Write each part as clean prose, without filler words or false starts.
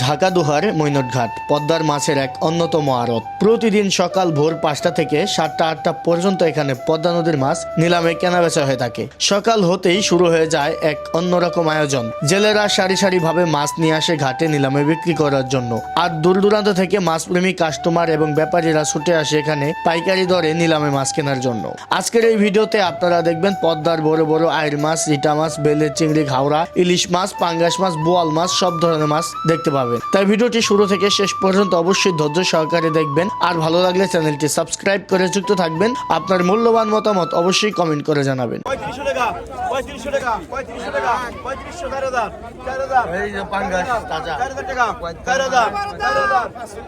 ঢাকা দোহার মৈনটঘাট পদ্মার মাছের এক অন্যতম আড়ত। প্রতিদিন সকাল ভোর 5টা থেকে 7টা-8টা পর্যন্ত এখানে পদ্মা নদীর মাছ নিলামে কেনাবেচা হয়ে থাকে। সকাল হতেই শুরু হয়ে যায় এক অন্যরকম আয়োজন। জেলেরা সারি সারি ভাবে মাছ নিয়ে আসে ঘাটে নিলামে বিক্রি করার জন্য, আর দূর দূরান্ত থেকে মাছপ্রেমী কাস্টমার এবং ব্যাপারীরা ছুটে আসে এখানে পাইকারি দরে নিলামে মাছ কেনার জন্য। আজকের এই ভিডিওতে আপনারা দেখবেন পদ্মার বড় বড় আইড় মাছ, রিটা মাছ, বেলে চিংড়ি, ঘাওড়া, ইলিশ মাছ, পাঙ্গাস মাছ, বোয়াল মাছ, সব ধরনের মাছ দেখতে পাবেন। তাই ভিডিওটি শুরু থেকে শেষ পর্যন্ত অবশ্যই ধৈর্য সহকারে দেখবেন, আর ভালো লাগলে চ্যানেলটি সাবস্ক্রাইব করে যুক্ত থাকবেন। আপনার মূল্যবান মতামত অবশ্যই কমেন্ট করে জানাবেন। 3500 টাকা 3500 টাকা 3500 টাকা 3500 4000 4000 এই যে পাঙ্গাস তাজা 4000 টাকা 4000 4000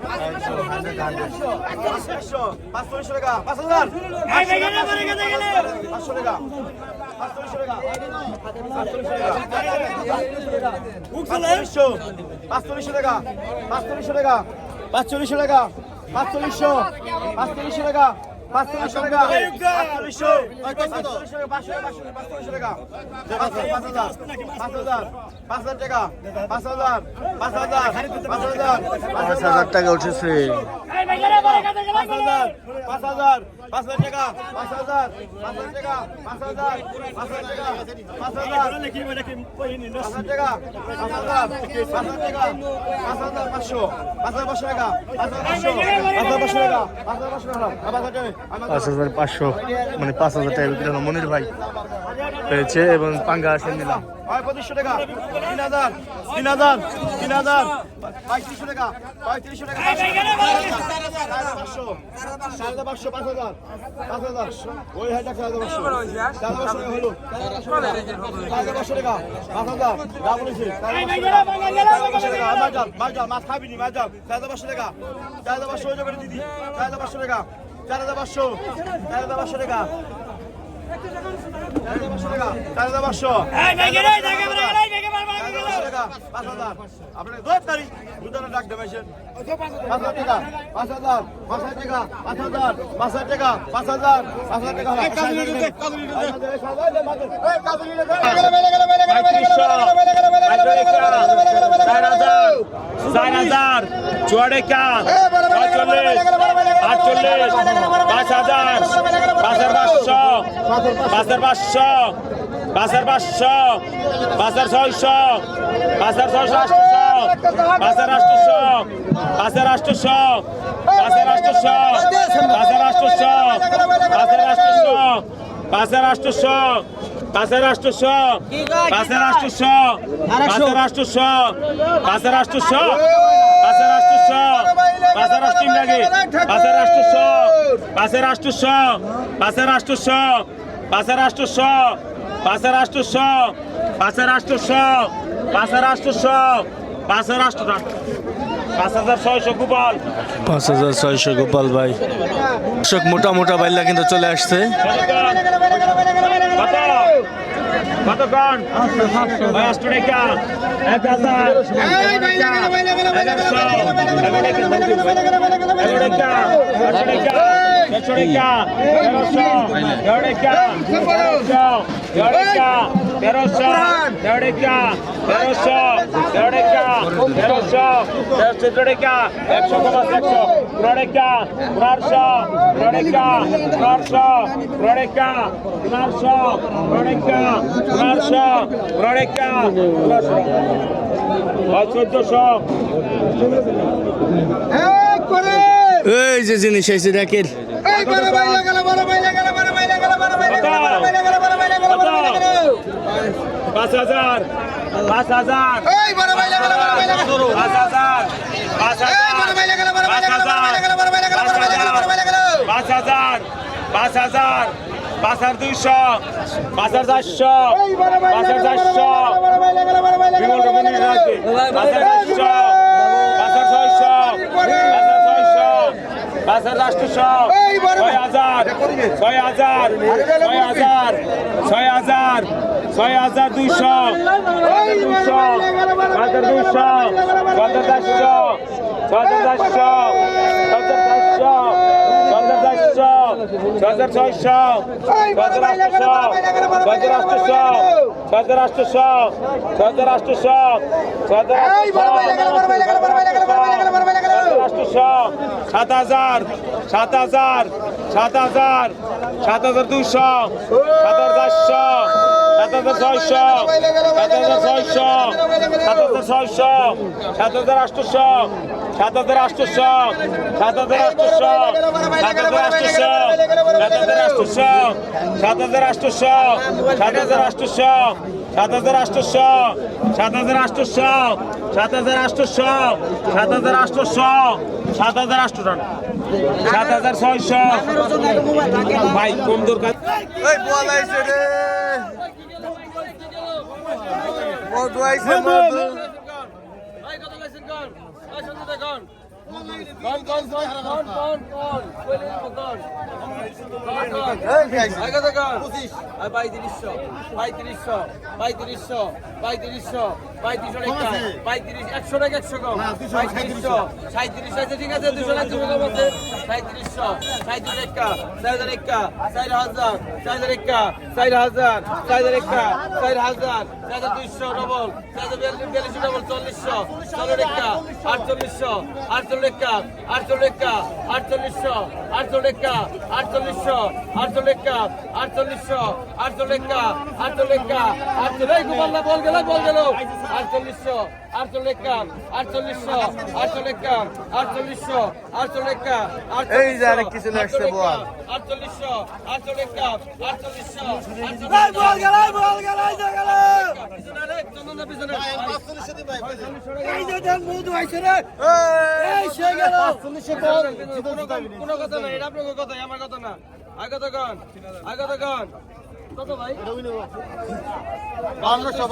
500 টাকা 5000 500 টাকা 500 টাকা 500 টাকা 500 টাকা 540 টাকা 540 টাকা 540 টাকা 5,000 টাকা উঠেছে। 5,500 মানে 5,000 টাকা বিক্রি হলো। মনির ভাই পেয়েছে এবং পাঙ্গাস নিলাম 2500 টাকা 3000 3000 3000 3500 টাকা 3500 টাকা 500 5000 ওই হাজার 500 হলো 500 টাকা 5000 যা বলেছি 500 টাকা মাছ খাবি নি মাছ 500 টাকা 500 করে দিদি 500 টাকা 4500 টাকা 500 টাকা 500 আপনার 10 তারিখ দুজনে ডাক দেবেন 5,000 টাকা 5,000 টাকা 5,000 টাকা 5,000 টাকা 4,000 চুয়াডেকা 45 48 5,000 5,500 5,500 5,500 5,600 5,600 5,800 5,800 5,600 গোপাল 5,600 গোপাল ভাই। দর্শক মোটা মোটা বাইলা কিন্তু চলে আসছে। কত গান 500 টাকা 1000 এই যে জিনিস এসে দেখেন 5,000 5,000 5,200 5,400 বিমল রমণীর রাতে 5,400 5,800 6,000 6,200 5,400 সাত হাজার 200 ভাই কম দরকার এই বল আইছে রে মধু আইছে মধু এই যে আরেক কিছু লাগছে বল কোনো কথা নাই, এটা আপনার কথা, আমার কথা না। আগত গান কত ভাই? 1200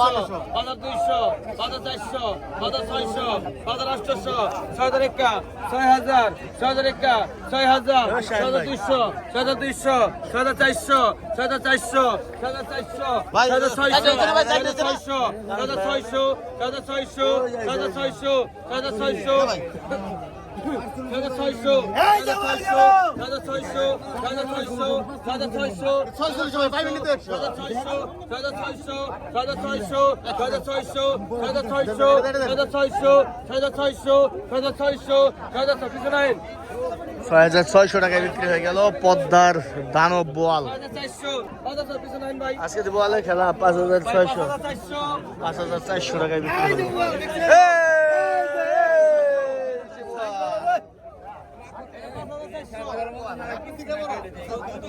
বাজার 200, বাজার 400, বাজার 600, বাজার 800, 6,000 একা, 6,000, 6,000 একা, 6,000, 6,200, 6,200, 6,400, 6,400, 6,400, 6,600, 6,600, 6,600, 6,600, 6,600, 6,600, 6,600 টাকায় বিক্রি হয়ে গেল পদ্মার দানব বোয়াল। আজকে যে বোয়ালের খেলা 5,600 5,400 টাকায় বিক্রি হলো।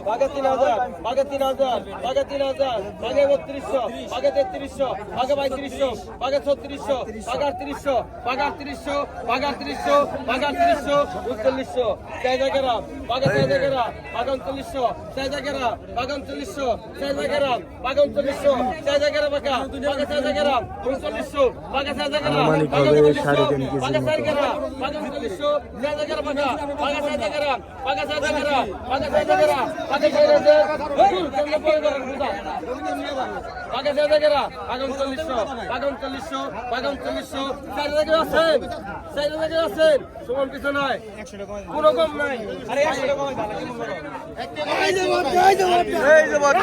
বাঘে 3,000, বাঘে 3,000, বাঘে 3,000, বাঘে 3200, বাঘে 3300, বাঘে 3500, বাঘে 3600, বাঘে 3800, বাঘে 3800, বাঘে 3800, বাঘে 3800, 3900, চাহিদা গ্রাম, বাঘে চাহিদা গ্রাম, বাঘে 3900, চাহিদা গ্রাম, বাঘে 3900, চাহিদা গ্রাম, বাঘে 3900, চাহিদা গ্রাম, বাঘে চাহিদা গ্রাম, 3900, বাঘে চাহিদা গ্রাম, বাঘে 3900, বাঘে চাহিদা গ্রাম, বাঘে 3900, চাহিদা গ্রাম, বাঘে চাহিদা গ্রাম, বাঘে চাহিদা গ্রাম, বাঘে চাহিদা গ্রাম, বাঘে চাহিদা গ্রাম, বাঘে চাহিদা গ্রাম, বাঘে 3900, বাঘে 3900, বাঘে 3900, চাহিদা গ্রাম আছেন, চাহিদা গ্রাম আছেন, সমান কিছু নাই, কোনো কম নাই, আরে 100 টাকা কমাই দাও, এই যে বড়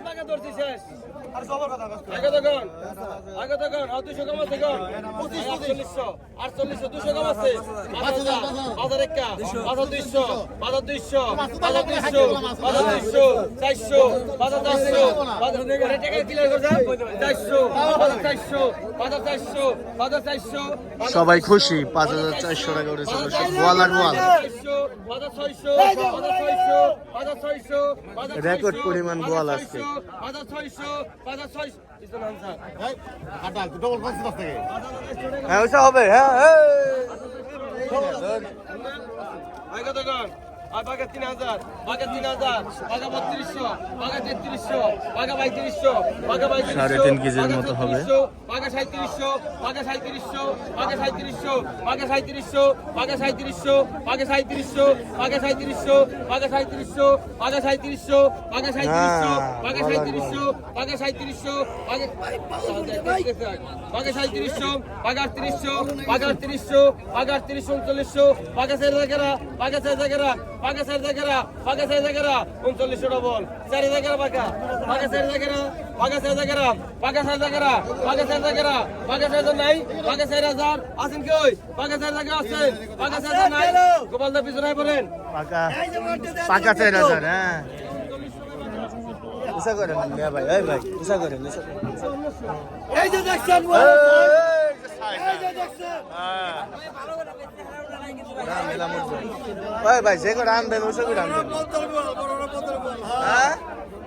টাকা ধরছি শেষ। আগে দেখুন, আর 200 কম আছে গন, 4800, 200 কম আছে, 5,000 একা, 200, 200, 400, 400, টাকা ক্লিয়ার করে যান, 400, 400, সবাই খুশি 5,400 টাকা করে চলে বোয়াল আর বোয়াল। রেকর্ড পরিমাণ বোয়াল আজকে। হ্যাঁ ওইসব হবে, হ্যাঁ বাঘা 3,000, বাঘা 3,000, বাঘা 3200, বাঘা 3300, বাঘা 3500, বাঘা 3.5 কেজির মতো হবে। বাঘা 3700, বাঘা 3700, বাঘা 3700, বাঘা 3700, বাঘা 3700, বাঘা 3700, বাঘা 3700, বাঘা 3700, বাঘা 3700, বাঘা 3700, বাঘা 3700, বাঘা 3700, বাঘা 3700, বাঘা 3800, বাঘা 3800, বাঘা 3800, 3900, বাঘা 4000, বাঘা 4000, পাকা 4 জায়গা পাকা 4 জায়গা 39 ডবল 4 জায়গা পাকা পাকা 4 জায়গা পাকা 4 জায়গা পাকা 4 জায়গা পাকা 4 জায়গা পাকা 4 নাই পাকা 4000 আছেন কি ওই পাকা 4 জায়গা আছেন পাকা 4 নাই গোপালদা পিছনে পড়েন পাকা পাকা 4000 হ্যাঁ ইসা করেন মিয়া ভাই এই ভাই ইসা করেন ইসা করেন এই যে দেখছেন এই যে দেখছেন ভাই ভাই যে করে আনবেন ওই করে আনবেন হ্যাঁ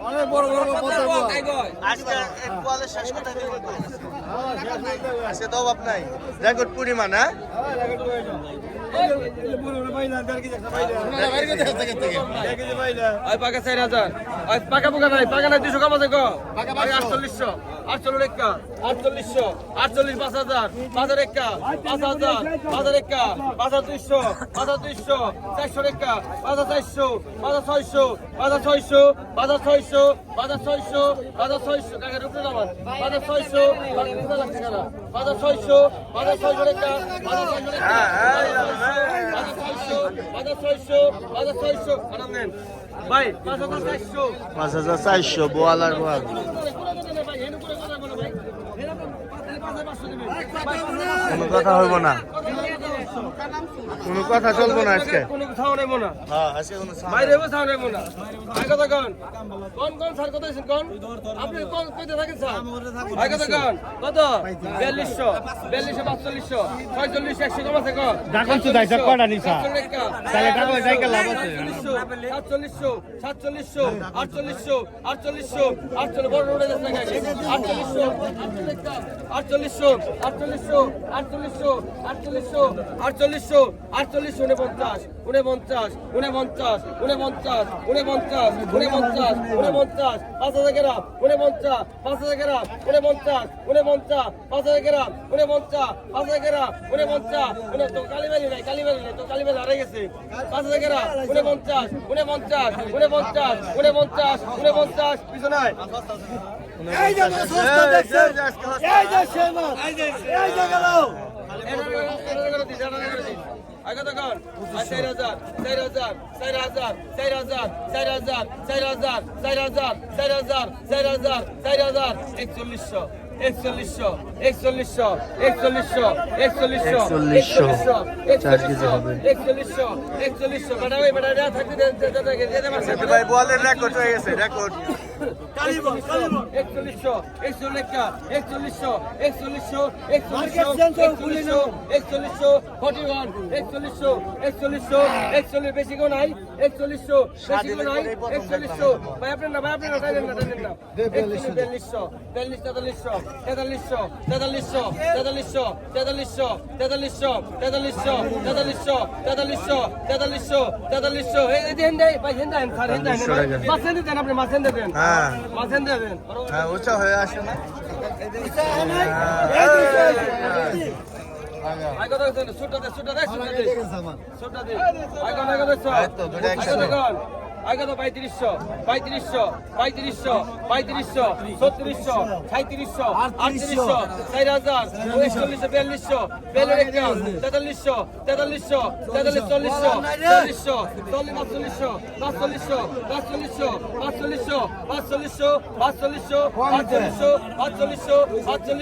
অনেক বড় বড় পদ্মার বল আজকে এক বলে শেষ কথা আজকে তো অভাব নাই রেকর্ড পরিমাণ হ্যাঁ পাকা 4000 পাকা পোকা নাই পাকা নাই 200 কম আছে গো পাকা 4800 48 একা 4800 48 5000 5000 একা 5000 5000 একা 5200 5200 400 একা 5400 5600 5600 5600 5600 5600 টাকা রুপে নামান 5600 5600 5600 একা 5600 একা 5600 আরাম নেন ভাই 5400 5400 বোয়ালার বোয়াল কোনো কথা হইব না কোনো কথা চলবো না আজকে কোনো কথাও নেব না হ্যাঁ আজকে কোনো বাইরে বসাও নেব না আই কথা কোন কোন স্যার কত আছেন কোন আপনি কোন কইতে থাকেন স্যার আই কথা কত 4200 4200 4500 46 100 কম আছে কোন ডাকন তো দাইছা কয়টা নিছা তাহলে টাকা যাইকে লাভ আছে 4700 4700 4800 4800 48 বড় রোডে যাচ্ছে নাকি 4800 4800 4800 4800 4800 4800 48 49 49 49 49 49 5000 গ্রাম 49 5000 গ্রাম 49 5000 গ্রাম 49 5000 গ্রাম 49 তো কালীবাড়ি নাই তো কালীবাড়ি হারিয়ে গেছে 5000 গ্রাম 49 পিছনে এই যে সস্তা দেখছেন এই যে সেমাস এই যে গেল আগে তো কোন 4000 4000 4000 4000 4000 4000 4000 4000 4000 4000 4100 4100 4100 4100 4100 4100 বেটা থাকতে দে ভাই বলের রেকর্ড হয়ে গেছে রেকর্ড 4100 4100 41 বেশি কোন নাই 4100 বেশি কোন নাই 4100 ভাই আপনার না টাইলেন না 4200 এই দেন দেই ভাই হেন দেন স্যার হেন দেন মাছেন দেন আপনি মাছেন দেন হ্যাঁ মাছেন দেন হ্যাঁ উঁচা হয়ে আসে না আই কথা কইছেন সুটা দে আই কথা কইছ তো দুটো একসাথে আই কথা 3500 3500 3600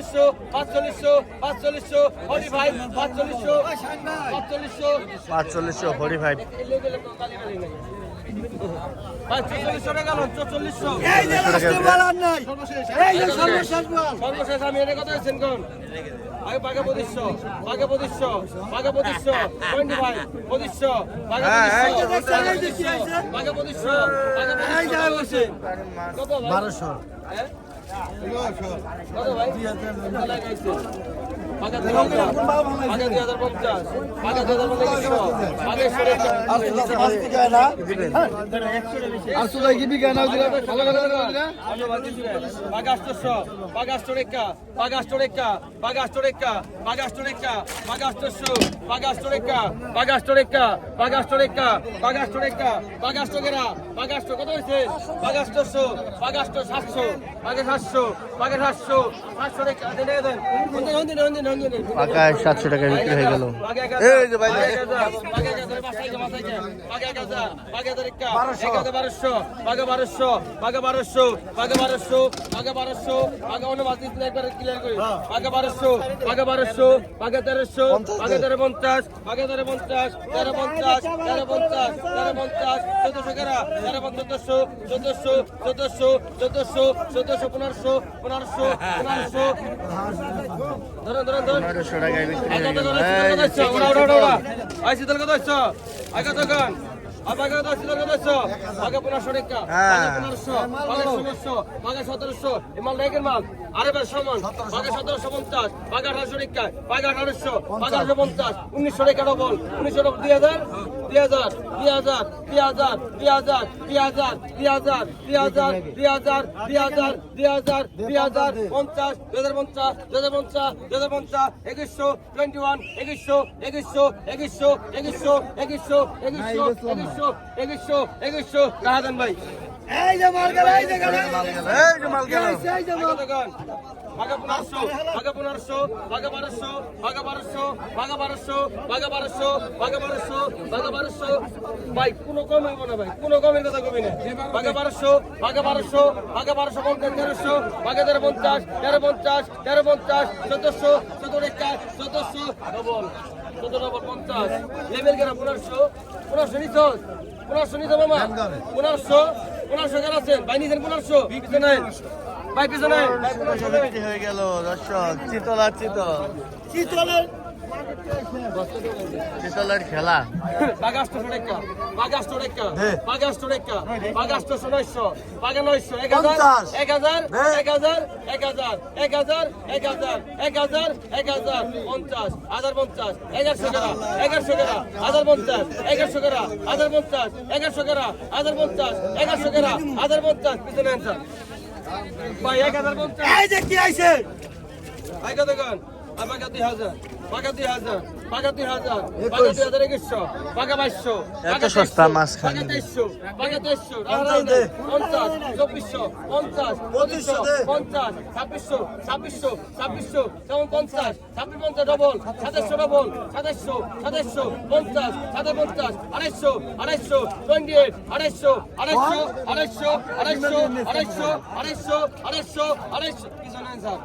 3700 3700 3800 4000 4100 4200 এই যে লাস্টে বলার নাই এই যে সর্বশেষ বল সর্বশেষ আমি এটা কথা বলছেন কোন আগে পাকা 2500 পাকা 2500 পাকা 2500 25 2500 পাকা 2500 পাকা 2500 পাকা 2500 এই যে বসে কত ভাই 1200 হ্যাঁ কত ভাই লাগাইছে পাকা 2000 পাকা 2050 পাকা 2050 পাকা 100 আর সুদা কি বিকা না দিলা কত পাকা 700 টাকায় বিক্রি হয়ে গেল। এই যে ভাই ধরুন 1500 টাকায় বিক্রি হয়ে গেল। আরে ভাই সমান বাঘা 1750 বাঘা 1800 টাকা বাঘা 1800 বাঘা 1850 1900 টাকা ডবল 1900 ডবল 2000 2000 2000 2000 2000 2000 2000 2000 2000 2000 2000 2000 50 2050 2050 2050 2100 21 2100 2100 2100 2100 2100 2100 2100 রাহাদান ভাই এই যে মাল গেল বাঘা 1500 বাঘা 1500 বাঘা 1200 বাঘা 1200 বাঘা 1200 বাঘা 1200 বাঘা 1200 বাঘা 1200 ভাই কোনো কম হইব না ভাই কোনো কমের কথা কবি না বাঘা 1200 বাঘা 1200 বাঘা 1200 1300 বাঘা 1350 1350 1350 1400 14 1400 ডবল 14 ডবল 50 লেভেল কেন 1500 1500 নিছস 1500 নিছ মামা 1500 কেন আছেন ভাই নিছেন 1500 পিছনে ভাই পিছনে 1500 বিক্রি হয়ে গেল দর্শক। চিতলার চিতলের খেলা। বাঘা 800 টাকা বাঘা 800 টাকা বাঘা 800 টাকা বাঘা 800 900 বাঘা 900 1000 1000 1000 1000 1000 1000 1000 1000 50 1050 1100 টাকা 1100 টাকা 1050 1100 টাকা 1050 1100 টাকা 1050 1100 টাকা 1050 পিছনে আনছা ভাই 1050 এই যে কি আইছে ভাই কত গান বাঘা 2000 বাঘা 2000 বাঘা 2000 বাঘা 2100 বাঘা 2200 এত সস্তা মাছ খান। বাঘা 2300 বাঘা 2300 50 2400 50 2500 50 2600 2600 2600 50 ডবল 2700 ডবল 2700 50 57 250 250 28 250 250 250 250 250 250 250 250 250 250 পিছনে স্যার